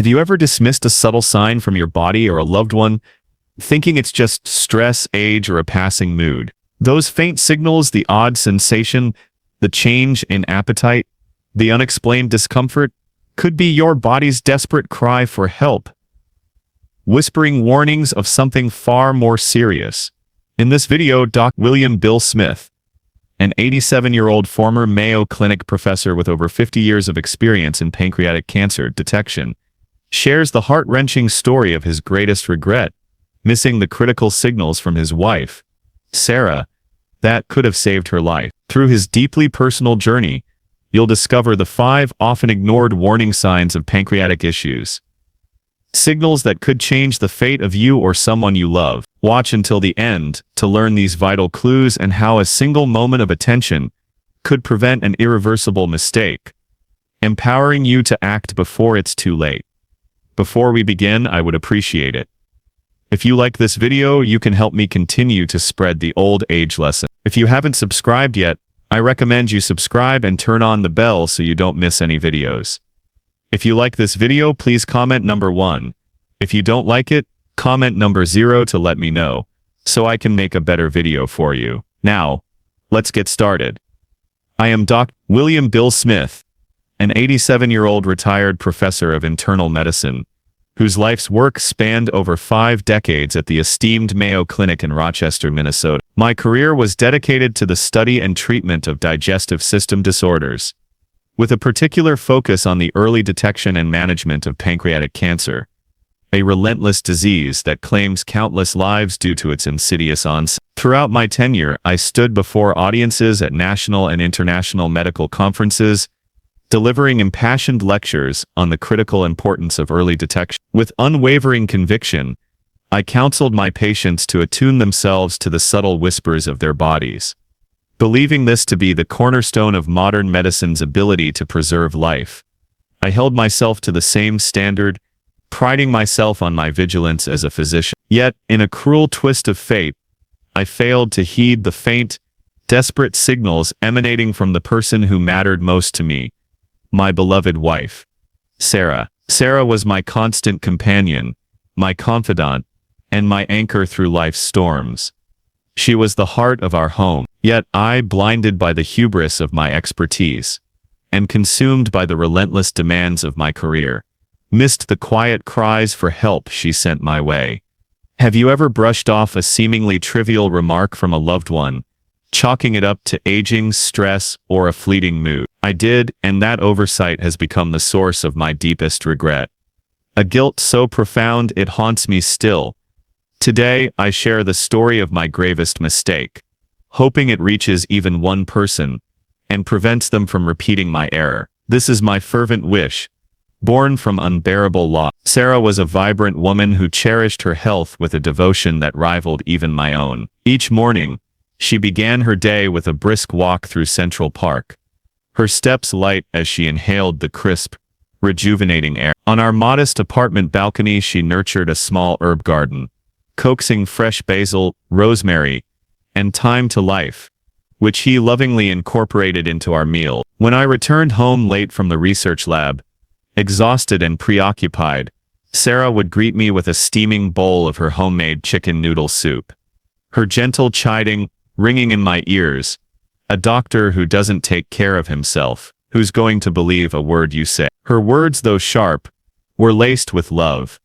Have you ever dismissed a subtle sign from your body or a loved one, thinking it's just stress, age, or a passing mood? Those faint signals, the odd sensation, the change in appetite, the unexplained discomfort, could be your body's desperate cry for help, whispering warnings of something far more serious. In this video, Dr. William Bill Smith, an 87-year-old former Mayo Clinic professor with over 50 years of experience in pancreatic cancer detection, shares the heart-wrenching story of his greatest regret, missing the critical signals from his wife, Sarah, that could have saved her life. Through his deeply personal journey, you'll discover the 5 often ignored warning signs of pancreatic issues. Signals that could change the fate of you or someone you love. Watch until the end to learn these vital clues and how a single moment of attention could prevent an irreversible mistake, empowering you to act before it's too late. Before we begin, I would appreciate it if you like this video. You can help me continue to spread the old age lesson. If you haven't subscribed yet, I recommend you subscribe and turn on the bell so you don't miss any videos. If you like this video, please comment number 1. If you don't like it, comment number 0 to let me know, so I can make a better video for you. Now, let's get started. I am Dr. William Bill Smith, an 87-year-old retired professor of internal medicine, whose life's work spanned over 5 decades at the esteemed Mayo Clinic in Rochester, Minnesota. My career was dedicated to the study and treatment of digestive system disorders, with a particular focus on the early detection and management of pancreatic cancer, a relentless disease that claims countless lives due to its insidious onset. Throughout my tenure, I stood before audiences at national and international medical conferences, delivering impassioned lectures on the critical importance of early detection. With unwavering conviction, I counseled my patients to attune themselves to the subtle whispers of their bodies, believing this to be the cornerstone of modern medicine's ability to preserve life. I held myself to the same standard, priding myself on my vigilance as a physician. Yet, in a cruel twist of fate, I failed to heed the faint, desperate signals emanating from the person who mattered most to me, my beloved wife, Sarah. Sarah was my constant companion, my confidant, and my anchor through life's storms. She was the heart of our home. Yet I, blinded by the hubris of my expertise, and consumed by the relentless demands of my career, missed the quiet cries for help she sent my way. Have you ever brushed off a seemingly trivial remark from a loved one, chalking it up to aging, stress, or a fleeting mood? I did, and that oversight has become the source of my deepest regret. A guilt so profound it haunts me still. Today, I share the story of my gravest mistake, hoping it reaches even one person and prevents them from repeating my error. This is my fervent wish, born from unbearable loss. Sarah was a vibrant woman who cherished her health with a devotion that rivaled even my own. Each morning, she began her day with a brisk walk through Central Park, her steps light as she inhaled the crisp, rejuvenating air. On our modest apartment balcony, she nurtured a small herb garden, coaxing fresh basil, rosemary, and thyme to life, which he lovingly incorporated into our meal. When I returned home late from the research lab, exhausted and preoccupied, Sarah would greet me with a steaming bowl of her homemade chicken noodle soup, her gentle chiding ringing in my ears. A doctor who doesn't take care of himself, who's going to believe a word you say? Her words, though sharp, were laced with love,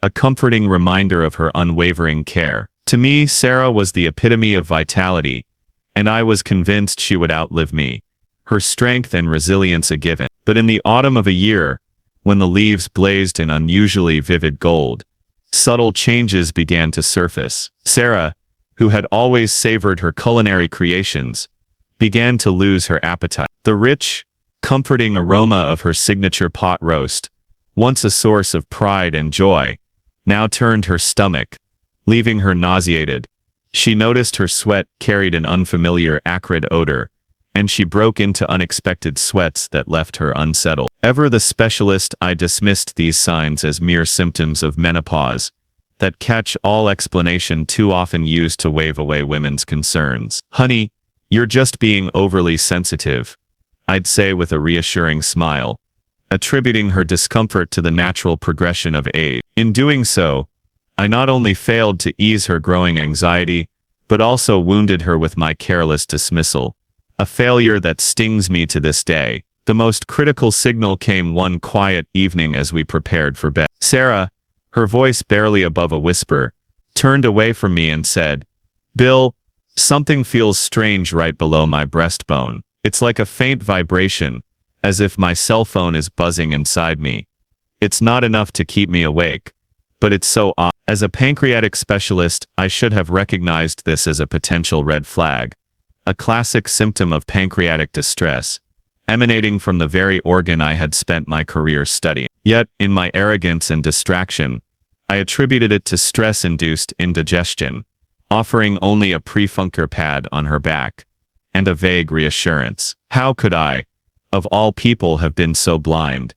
a comforting reminder of her unwavering care. To me, Sarah was the epitome of vitality, and I was convinced she would outlive me, her strength and resilience a given. But in the autumn of a year, when the leaves blazed in unusually vivid gold, subtle changes began to surface. Sarah, who had always savored her culinary creations, began to lose her appetite. The rich, comforting aroma of her signature pot roast, once a source of pride and joy, now turned her stomach, leaving her nauseated. She noticed her sweat carried an unfamiliar acrid odor, and she broke into unexpected sweats that left her unsettled. Ever the specialist, I dismissed these signs as mere symptoms of menopause, that catch-all explanation too often used to wave away women's concerns. "Honey, you're just being overly sensitive," I'd say with a reassuring smile, attributing her discomfort to the natural progression of age. In doing so, I not only failed to ease her growing anxiety, but also wounded her with my careless dismissal, a failure that stings me to this day. The most critical signal came one quiet evening as we prepared for bed. Sarah, her voice barely above a whisper, turned away from me and said, "Bill, something feels strange right below my breastbone. It's like a faint vibration, as if my cell phone is buzzing inside me. It's not enough to keep me awake, but it's so odd." As a pancreatic specialist, I should have recognized this as a potential red flag, a classic symptom of pancreatic distress, emanating from the very organ I had spent my career studying. Yet, in my arrogance and distraction, I attributed it to stress-induced indigestion, offering only a prefrontal pad on her back, and a vague reassurance. How could I, of all people, have been so blind?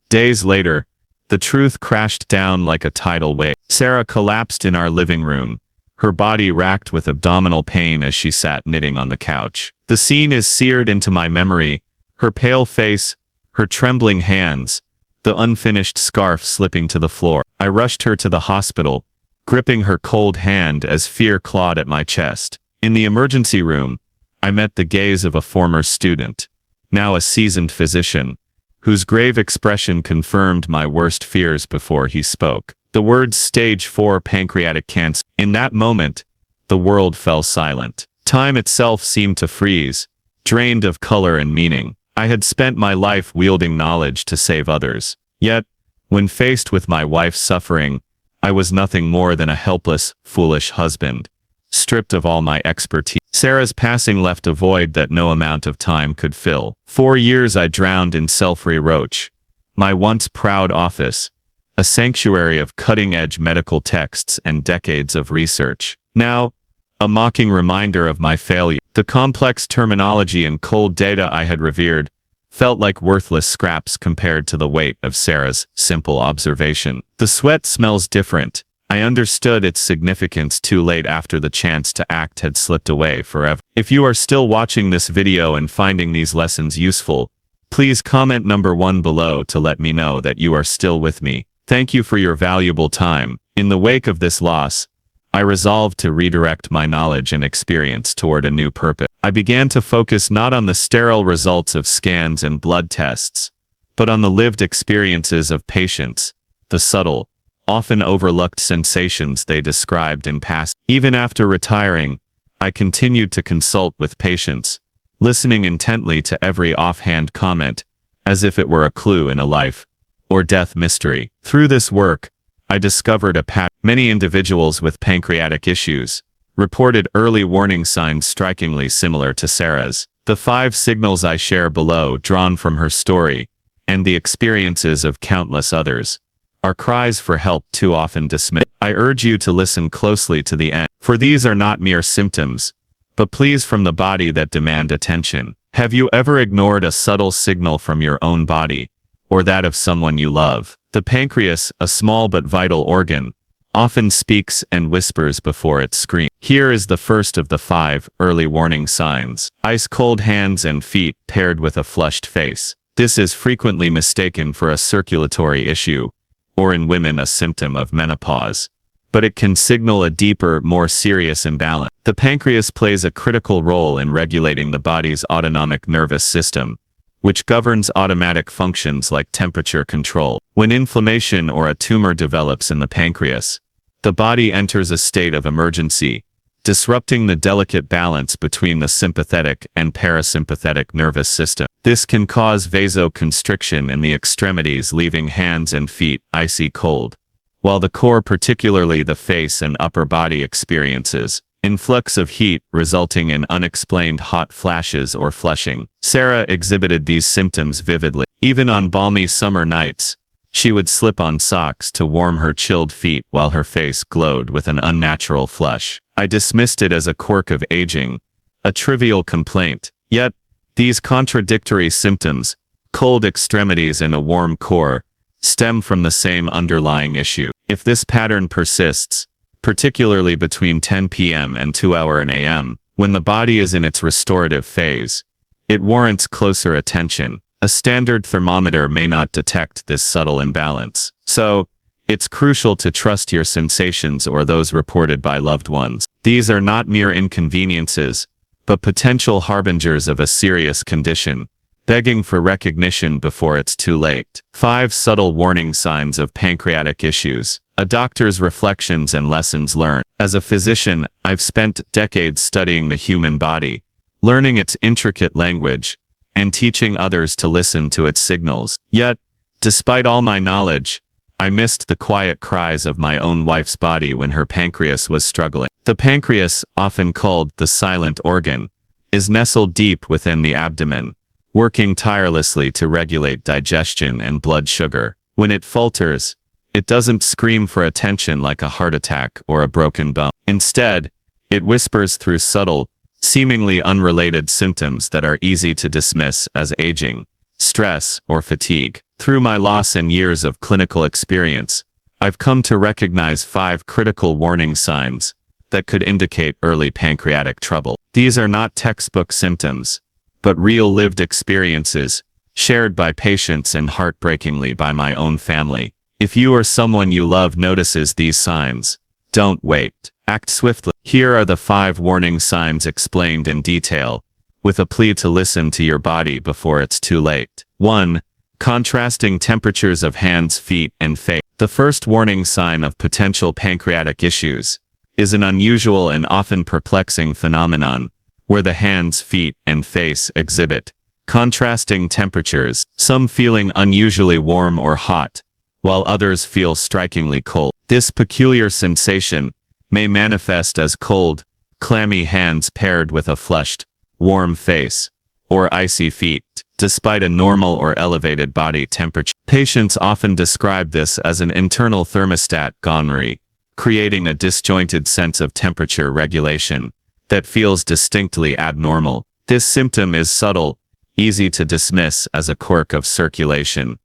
Days later, the truth crashed down like a tidal wave. Sarah collapsed in our living room, her body racked with abdominal pain as she sat knitting on the couch. The scene is seared into my memory, her pale face, her trembling hands, the unfinished scarf slipping to the floor. I rushed her to the hospital, gripping her cold hand as fear clawed at my chest. In the emergency room, I met the gaze of a former student, now a seasoned physician, whose grave expression confirmed my worst fears before he spoke. The words stage 4 pancreatic cancer. In that moment, the world fell silent. Time itself seemed to freeze, drained of color and meaning. I had spent my life wielding knowledge to save others. Yet, when faced with my wife's suffering, I was nothing more than a helpless, foolish husband, stripped of all my expertise. Sarah's passing left a void that no amount of time could fill. 4 years I drowned in self-reproach. My once proud office, a sanctuary of cutting-edge medical texts and decades of research, now a mocking reminder of my failure. The complex terminology and cold data I had revered felt like worthless scraps compared to the weight of Sarah's simple observation. The sweat smells different. I understood its significance too late after the chance to act had slipped away forever. If you are still watching this video and finding these lessons useful, please comment number 1 below to let me know that you are still with me. Thank you for your valuable time. In the wake of this loss, I resolved to redirect my knowledge and experience toward a new purpose. I began to focus not on the sterile results of scans and blood tests, but on the lived experiences of patients, the subtle, often overlooked sensations they described in past. Even after retiring, I continued to consult with patients, listening intently to every offhand comment, as if it were a clue in a life or death mystery. Through this work, I discovered a pattern. Many individuals with pancreatic issues reported early warning signs strikingly similar to Sarah's. The 5 signals I share below, drawn from her story and the experiences of countless others, are cries for help too often dismissed. I urge you to listen closely to the end, for these are not mere symptoms, but pleas from the body that demand attention. Have you ever ignored a subtle signal from your own body, or that of someone you love? The pancreas, a small but vital organ, often speaks and whispers before it screams. Here is the first of the 5 early warning signs. Ice-cold hands and feet paired with a flushed face. This is frequently mistaken for a circulatory issue, or in women a symptom of menopause, but it can signal a deeper, more serious imbalance. The pancreas plays a critical role in regulating the body's autonomic nervous system, which governs automatic functions like temperature control. When inflammation or a tumor develops in the pancreas, the body enters a state of emergency, disrupting the delicate balance between the sympathetic and parasympathetic nervous system. This can cause vasoconstriction in the extremities, leaving hands and feet icy cold, while the core, particularly the face and upper body, experiences influx of heat, resulting in unexplained hot flashes or flushing. Sarah exhibited these symptoms vividly. Even on balmy summer nights, she would slip on socks to warm her chilled feet while her face glowed with an unnatural flush. I dismissed it as a quirk of aging, a trivial complaint. Yet, these contradictory symptoms, cold extremities and a warm core, stem from the same underlying issue. If this pattern persists, particularly between 10 p.m. and 2 a.m., when the body is in its restorative phase, it warrants closer attention. A standard thermometer may not detect this subtle imbalance. So, it's crucial to trust your sensations or those reported by loved ones. These are not mere inconveniences, but potential harbingers of a serious condition, begging for recognition before it's too late. 5 subtle warning signs of pancreatic issues. A doctor's reflections and lessons learned. As a physician, I've spent decades studying the human body, learning its intricate language, and teaching others to listen to its signals. Yet, despite all my knowledge, I missed the quiet cries of my own wife's body when her pancreas was struggling. The pancreas, often called the silent organ, is nestled deep within the abdomen, working tirelessly to regulate digestion and blood sugar. When it falters, it doesn't scream for attention like a heart attack or a broken bone. Instead, it whispers through subtle, seemingly unrelated symptoms that are easy to dismiss as aging, stress, or fatigue. Through my loss and years of clinical experience, I've come to recognize 5 critical warning signs that could indicate early pancreatic trouble. These are not textbook symptoms, but real lived experiences, shared by patients and heartbreakingly by my own family. If you or someone you love notices these signs, don't wait. Act swiftly. Here are the 5 warning signs explained in detail, with a plea to listen to your body before it's too late. 1. Contrasting temperatures of hands, feet, and face. The first warning sign of potential pancreatic issues is an unusual and often perplexing phenomenon, where the hands, feet, and face exhibit contrasting temperatures, some feeling unusually warm or hot, while others feel strikingly cold. This peculiar sensation may manifest as cold, clammy hands paired with a flushed, warm face, or icy feet, despite a normal or elevated body temperature. Patients often describe this as an internal thermostat gone awry, creating a disjointed sense of temperature regulation that feels distinctly abnormal. This symptom is subtle, easy to dismiss as a quirk of circulation,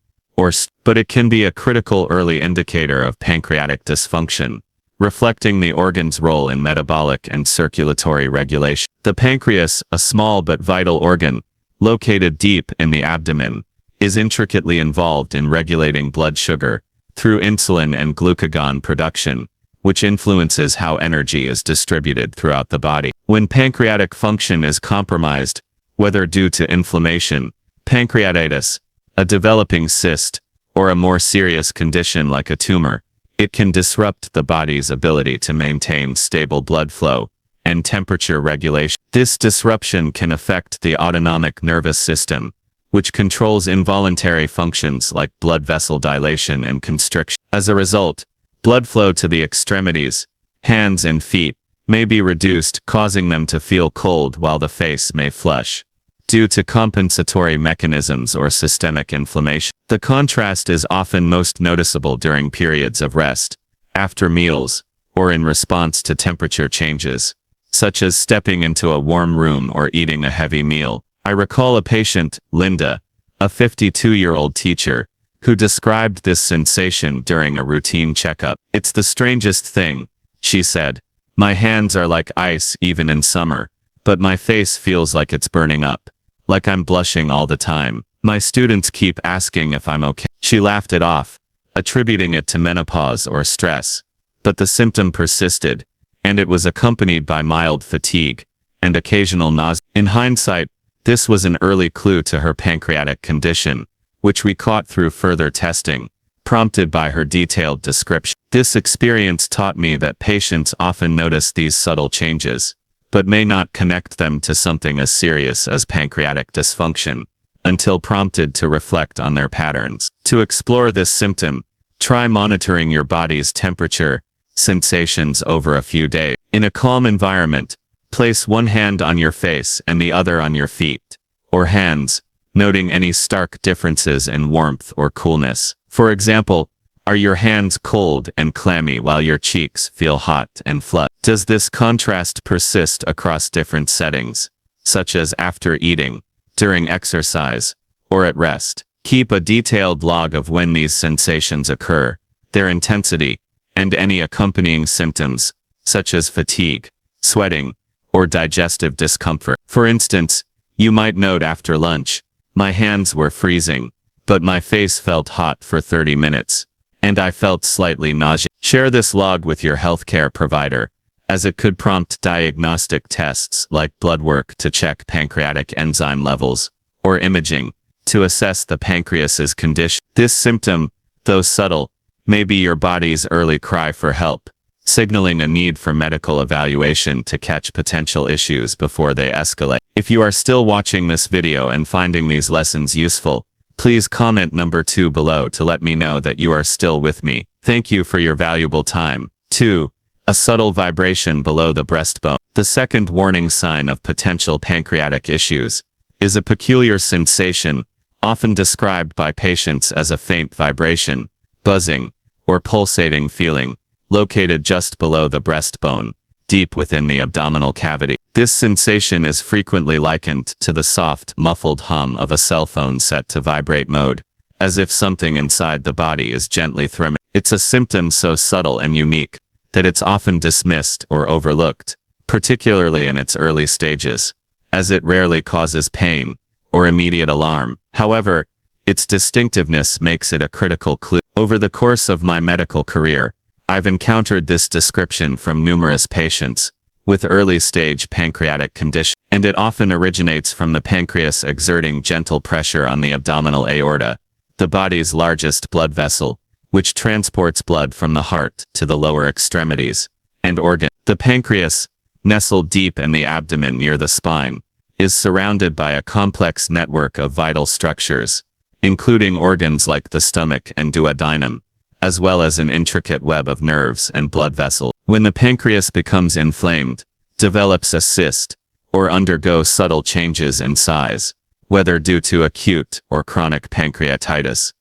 but it can be a critical early indicator of pancreatic dysfunction, reflecting the organ's role in metabolic and circulatory regulation. The pancreas, a small but vital organ, located deep in the abdomen, is intricately involved in regulating blood sugar through insulin and glucagon production, which influences how energy is distributed throughout the body. When pancreatic function is compromised, whether due to inflammation, pancreatitis, a developing cyst, or a more serious condition like a tumor, it can disrupt the body's ability to maintain stable blood flow and temperature regulation. This disruption can affect the autonomic nervous system, which controls involuntary functions like blood vessel dilation and constriction. As a result, blood flow to the extremities, hands and feet, may be reduced, causing them to feel cold while the face may flush, due to compensatory mechanisms or systemic inflammation. The contrast is often most noticeable during periods of rest, after meals, or in response to temperature changes, such as stepping into a warm room or eating a heavy meal. I recall a patient, Linda, a 52-year-old teacher, who described this sensation during a routine checkup. "It's the strangest thing," she said. "My hands are like ice even in summer, but my face feels like it's burning up, like I'm blushing all the time. My students keep asking if I'm okay." She laughed it off, attributing it to menopause or stress, but the symptom persisted, and it was accompanied by mild fatigue and occasional nausea. In hindsight, this was an early clue to her pancreatic condition, which we caught through further testing, prompted by her detailed description. This experience taught me that patients often notice these subtle changes, but may not connect them to something as serious as pancreatic dysfunction, until prompted to reflect on their patterns. To explore this symptom, try monitoring your body's temperature sensations over a few days. In a calm environment, place one hand on your face and the other on your feet, or hands, noting any stark differences in warmth or coolness. For example, are your hands cold and clammy while your cheeks feel hot and flushed? Does this contrast persist across different settings, such as after eating, during exercise, or at rest? Keep a detailed log of when these sensations occur, their intensity, and any accompanying symptoms, such as fatigue, sweating, or digestive discomfort. For instance, you might note after lunch, My hands were freezing, but my face felt hot for 30 minutes, and I felt slightly nauseous. Share this log with your healthcare provider, as it could prompt diagnostic tests like blood work to check pancreatic enzyme levels, or imaging to assess the pancreas's condition. This symptom, though subtle, may be your body's early cry for help, signaling a need for medical evaluation to catch potential issues before they escalate. If you are still watching this video and finding these lessons useful, please comment number 2 below to let me know that you are still with me. Thank you for your valuable time. 2. A subtle vibration below the breastbone. The second warning sign of potential pancreatic issues is a peculiar sensation, often described by patients as a faint vibration, buzzing, or pulsating feeling, located just below the breastbone, deep within the abdominal cavity. This sensation is frequently likened to the soft, muffled hum of a cell phone set to vibrate mode, as if something inside the body is gently thrumming. It's a symptom so subtle and unique that it's often dismissed or overlooked, particularly in its early stages, as it rarely causes pain or immediate alarm. However, its distinctiveness makes it a critical clue. Over the course of my medical career, I've encountered this description from numerous patients with early-stage pancreatic condition, and it often originates from the pancreas exerting gentle pressure on the abdominal aorta, the body's largest blood vessel, which transports blood from the heart to the lower extremities and organs. The pancreas, nestled deep in the abdomen near the spine, is surrounded by a complex network of vital structures, including organs like the stomach and duodenum, as well as an intricate web of nerves and blood vessels. When the pancreas becomes inflamed, develops a cyst, or undergoes subtle changes in size, whether due to acute or chronic pancreatitis,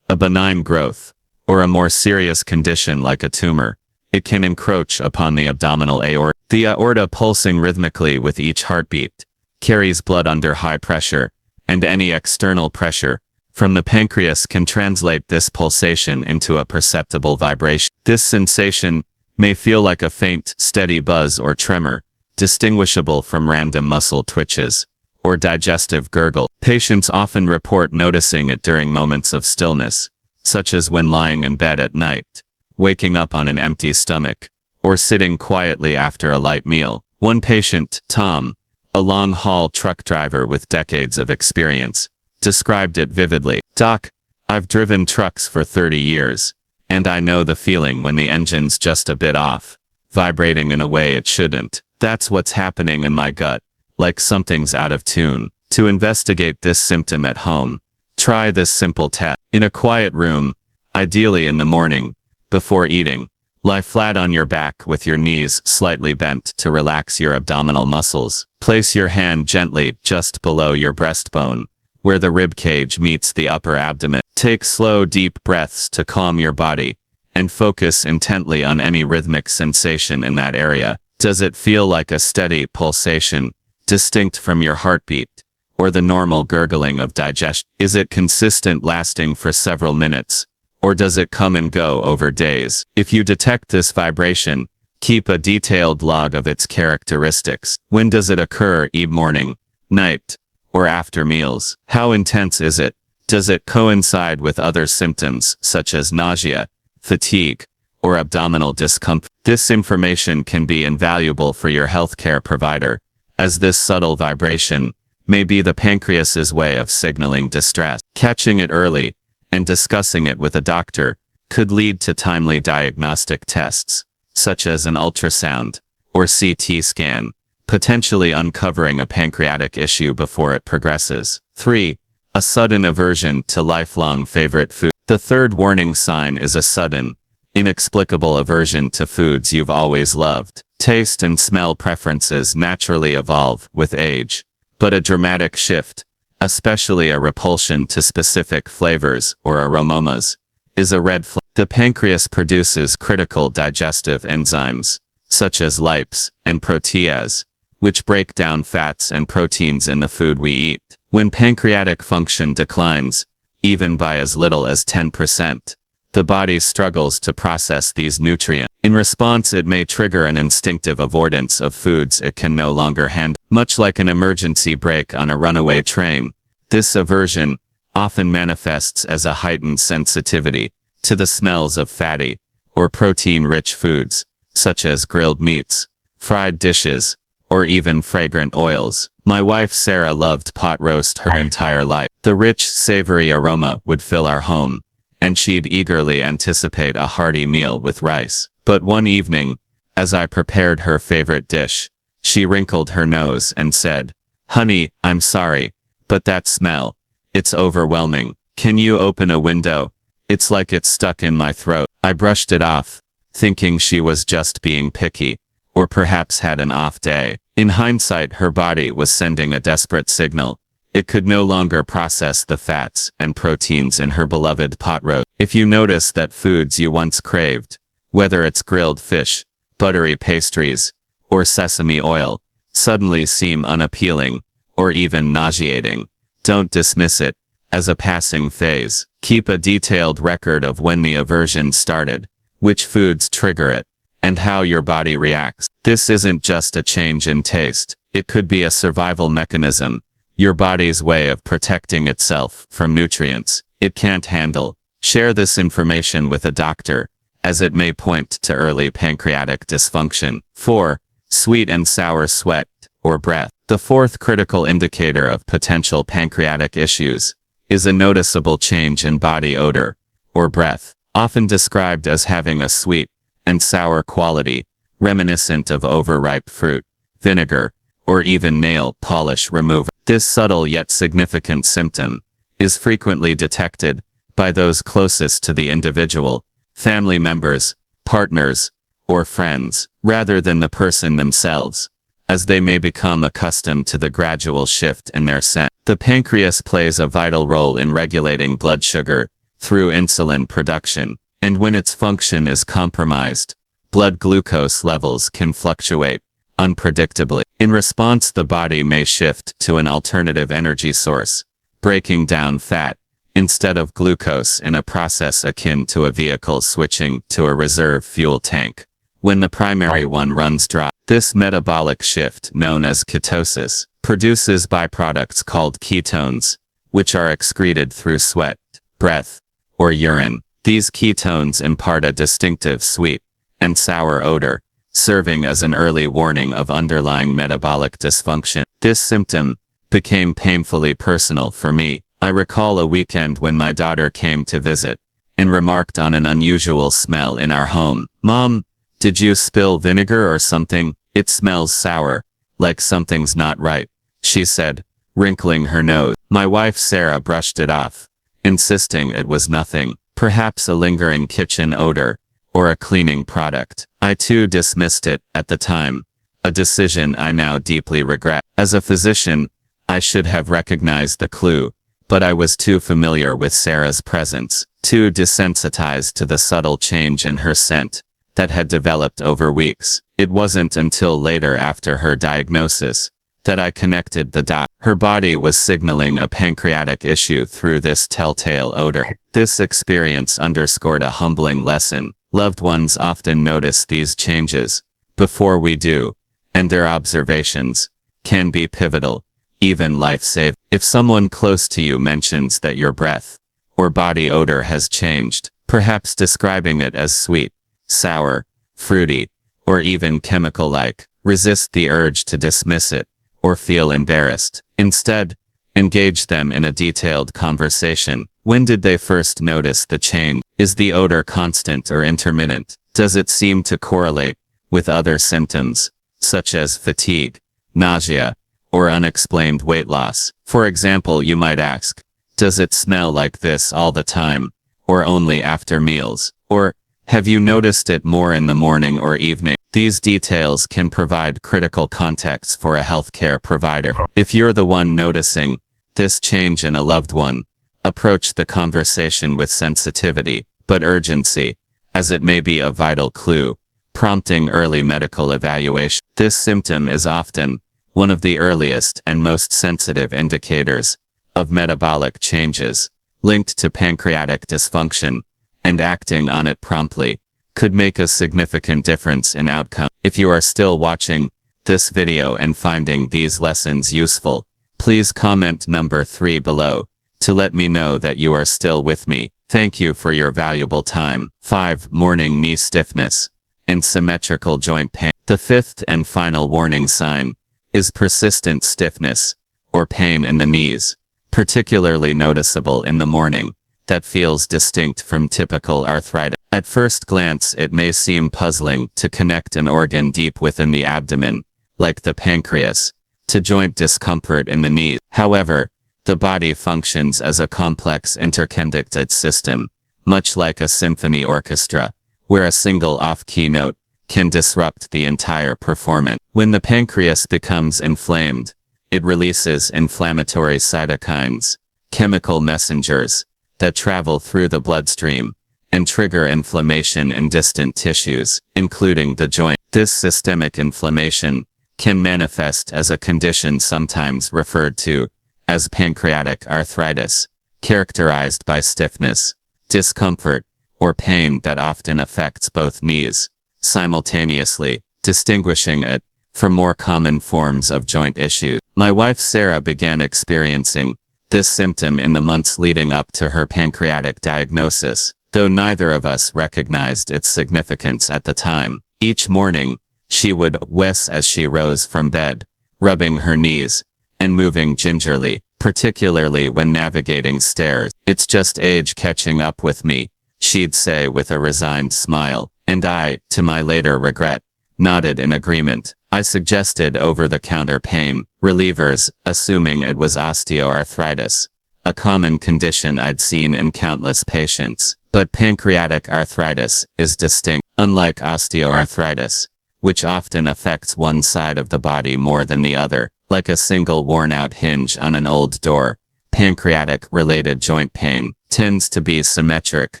a benign growth, or a more serious condition like a tumor, it can encroach upon the abdominal aorta. The aorta, pulsing rhythmically with each heartbeat, carries blood under high pressure, and any external pressure from the pancreas can translate this pulsation into a perceptible vibration. This sensation may feel like a faint, steady buzz or tremor, distinguishable from random muscle twitches or digestive gurgle. Patients often report noticing it during moments of stillness, such as when lying in bed at night, waking up on an empty stomach, or sitting quietly after a light meal. One patient, Tom, a long-haul truck driver with decades of experience, described it vividly. "Doc, I've driven trucks for 30 years, and I know the feeling when the engine's just a bit off, vibrating in a way it shouldn't. That's what's happening in my gut, like something's out of tune." To investigate this symptom at home, try this simple test. In a quiet room, ideally in the morning, before eating, lie flat on your back with your knees slightly bent to relax your abdominal muscles. Place your hand gently just below your breastbone, where the rib cage meets the upper abdomen. Take slow, deep breaths to calm your body, and focus intently on any rhythmic sensation in that area. Does it feel like a steady pulsation, distinct from your heartbeat, or the normal gurgling of digestion? Is it consistent, lasting for several minutes, or does it come and go over days? If you detect this vibration, keep a detailed log of its characteristics. When does it occur? Morning, night, or after meals? How intense is it? Does it coincide with other symptoms such as nausea, fatigue, or abdominal discomfort? This information can be invaluable for your healthcare provider, as this subtle vibration may be the pancreas's way of signaling distress. Catching it early and discussing it with a doctor could lead to timely diagnostic tests, such as an ultrasound or CT scan, potentially uncovering a pancreatic issue before it progresses. 3. A sudden aversion to lifelong favorite food. The third warning sign is a sudden, inexplicable aversion to foods you've always loved. Taste and smell preferences naturally evolve with age, but a dramatic shift, especially a repulsion to specific flavors or aromas, is a red flag. The pancreas produces critical digestive enzymes, such as lipase and protease, which break down fats and proteins in the food we eat. When pancreatic function declines, even by as little as 10%, the body struggles to process these nutrients. In response, it may trigger an instinctive avoidance of foods it can no longer handle. Much like an emergency brake on a runaway train, This aversion often manifests as a heightened sensitivity to the smells of fatty or protein-rich foods, such as grilled meats, fried dishes, or even fragrant oils. My wife Sarah loved pot roast her entire life. The rich, savory aroma would fill our home, and she'd eagerly anticipate a hearty meal with rice. But one evening, as I prepared her favorite dish, she wrinkled her nose and said, "Honey, I'm sorry, but that smell, it's overwhelming. Can you open a window? It's like it's stuck in my throat." I brushed it off, thinking she was just being picky, or perhaps had an off day. In hindsight, her body was sending a desperate signal. It could no longer process the fats and proteins in her beloved pot roast. If you notice that foods you once craved, whether it's grilled fish, buttery pastries, or sesame oil, suddenly seem unappealing, or even nauseating, don't dismiss it as a passing phase. Keep a detailed record of when the aversion started, which foods trigger it, and how your body reacts. This isn't just a change in taste. It could be a survival mechanism, your body's way of protecting itself from nutrients it can't handle. Share this information with a doctor, as it may point to early pancreatic dysfunction. 4. Sweet and sour sweat or breath. The fourth critical indicator of potential pancreatic issues is a noticeable change in body odor or breath, often described as having a sweet and sour quality, reminiscent of overripe fruit, vinegar, or even nail polish remover. This subtle yet significant symptom is frequently detected by those closest to the individual, family members, partners, or friends, rather than the person themselves, as they may become accustomed to the gradual shift in their scent. The pancreas plays a vital role in regulating blood sugar through insulin production, and when its function is compromised, blood glucose levels can fluctuate unpredictably. In response, the body may shift to an alternative energy source, breaking down fat instead of glucose in a process akin to a vehicle switching to a reserve fuel tank when the primary one runs dry. This metabolic shift, known as ketosis, produces byproducts called ketones, which are excreted through sweat, breath, or urine. These ketones impart a distinctive sweet and sour odor, serving as an early warning of underlying metabolic dysfunction. This symptom became painfully personal for me. I recall a weekend when my daughter came to visit and remarked on an unusual smell in our home. "Mom, did you spill vinegar or something? It smells sour, like something's not right," she said, wrinkling her nose. My wife Sarah brushed it off, insisting it was nothing, perhaps a lingering kitchen odor, or a cleaning product. I too dismissed it at the time, a decision I now deeply regret. As a physician, I should have recognized the clue, but I was too familiar with Sarah's presence, too desensitized to the subtle change in her scent that had developed over weeks. It wasn't until later, after her diagnosis, that I connected the dots. Her body was signaling a pancreatic issue through this telltale odor. This experience underscored a humbling lesson. Loved ones often notice these changes before we do, and their observations can be pivotal, even life-saving. If someone close to you mentions that your breath or body odor has changed, perhaps describing it as sweet, sour, fruity, or even chemical-like, resist the urge to dismiss it or feel embarrassed. Instead, engage them in a detailed conversation. When did they first notice the change? Is the odor constant or intermittent? Does it seem to correlate with other symptoms, such as fatigue, nausea, or unexplained weight loss? For example, you might ask, does it smell like this all the time, or only after meals? Or, have you noticed it more in the morning or evening? These details can provide critical context for a healthcare provider. If you're the one noticing this change in a loved one, approach the conversation with sensitivity, but urgency, as it may be a vital clue, prompting early medical evaluation. This symptom is often one of the earliest and most sensitive indicators of metabolic changes linked to pancreatic dysfunction, and acting on it promptly could make a significant difference in outcome. If you are still watching this video and finding these lessons useful, Please comment number 3 below to let me know that you are still with me. Thank you for your valuable time. 5. Morning knee stiffness and symmetrical joint pain. The fifth and final warning sign is persistent stiffness or pain in the knees, particularly noticeable in the morning, that feels distinct from typical arthritis. At first glance, it may seem puzzling to connect an organ deep within the abdomen, like the pancreas, to joint discomfort in the knees. However, the body functions as a complex interconnected system, much like a symphony orchestra, where a single off-key note can disrupt the entire performance. When the pancreas becomes inflamed, it releases inflammatory cytokines, chemical messengers, that travel through the bloodstream and trigger inflammation in distant tissues, including the joint. This systemic inflammation can manifest as a condition sometimes referred to as pancreatic arthritis, characterized by stiffness, discomfort, or pain that often affects both knees simultaneously, distinguishing it from more common forms of joint issues. My wife Sarah began experiencing this symptom in the months leading up to her pancreatic diagnosis, though neither of us recognized its significance at the time. Each morning, she would wince as she rose from bed, rubbing her knees and moving gingerly, particularly when navigating stairs. "It's just age catching up with me," she'd say with a resigned smile, and I, to my later regret, nodded in agreement. I suggested over-the-counter pain relievers, assuming it was osteoarthritis, a common condition I'd seen in countless patients. But pancreatic arthritis is distinct. Unlike osteoarthritis, which often affects one side of the body more than the other, like a single worn-out hinge on an old door, pancreatic-related joint pain tends to be symmetric,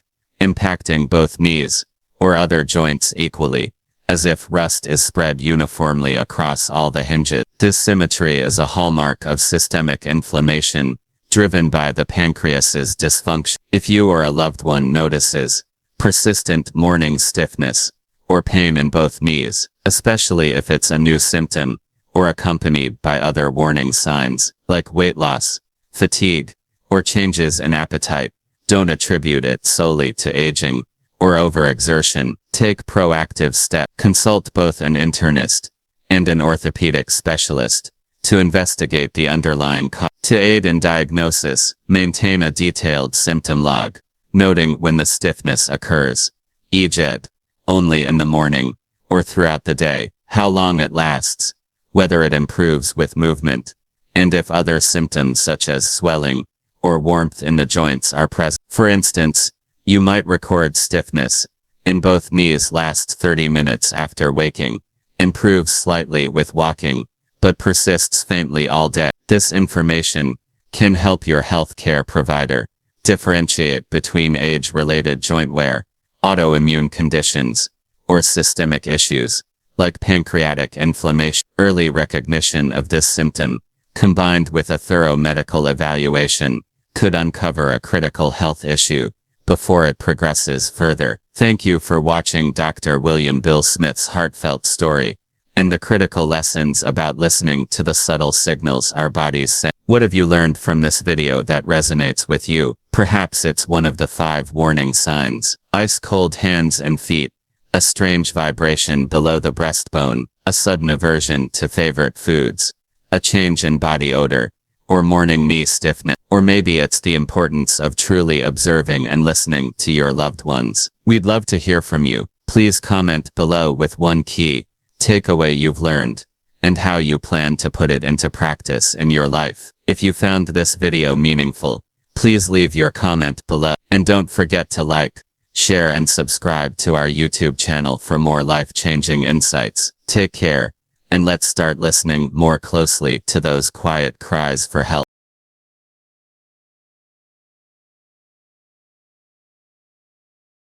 impacting both knees or other joints equally, as if rust is spread uniformly across all the hinges. This symmetry is a hallmark of systemic inflammation, driven by the pancreas's dysfunction. If you or a loved one notices persistent morning stiffness or pain in both knees, especially if it's a new symptom or accompanied by other warning signs like weight loss, fatigue, or changes in appetite, don't attribute it solely to aging or overexertion. Take proactive steps. Consult both an internist and an orthopedic specialist to investigate the underlying cause. To aid in diagnosis, maintain a detailed symptom log, noting when the stiffness occurs, e.g., only in the morning or throughout the day, how long it lasts, whether it improves with movement, and if other symptoms such as swelling or warmth in the joints are present. For instance, you might record stiffness in both knees lasts 30 minutes after waking, improves slightly with walking, but persists faintly all day. This information can help your healthcare provider differentiate between age-related joint wear, autoimmune conditions, or systemic issues, like pancreatic inflammation. Early recognition of this symptom, combined with a thorough medical evaluation, could uncover a critical health issue before it progresses further. Thank you for watching Dr. William Bill Smith's heartfelt story and the critical lessons about listening to the subtle signals our bodies send. What have you learned from this video that resonates with you? Perhaps it's one of the 5 warning signs: ice cold hands and feet, a strange vibration below the breastbone, a sudden aversion to favorite foods, a change in body odor, or morning knee stiffness. Or maybe it's the importance of truly observing and listening to your loved ones. We'd love to hear from you. Please comment below with one key takeaway you've learned and how you plan to put it into practice in your life. If you found this video meaningful, please leave your comment below. And don't forget to like, share, and subscribe to our YouTube channel for more life-changing insights. Take care, and let's start listening more closely to those quiet cries for help.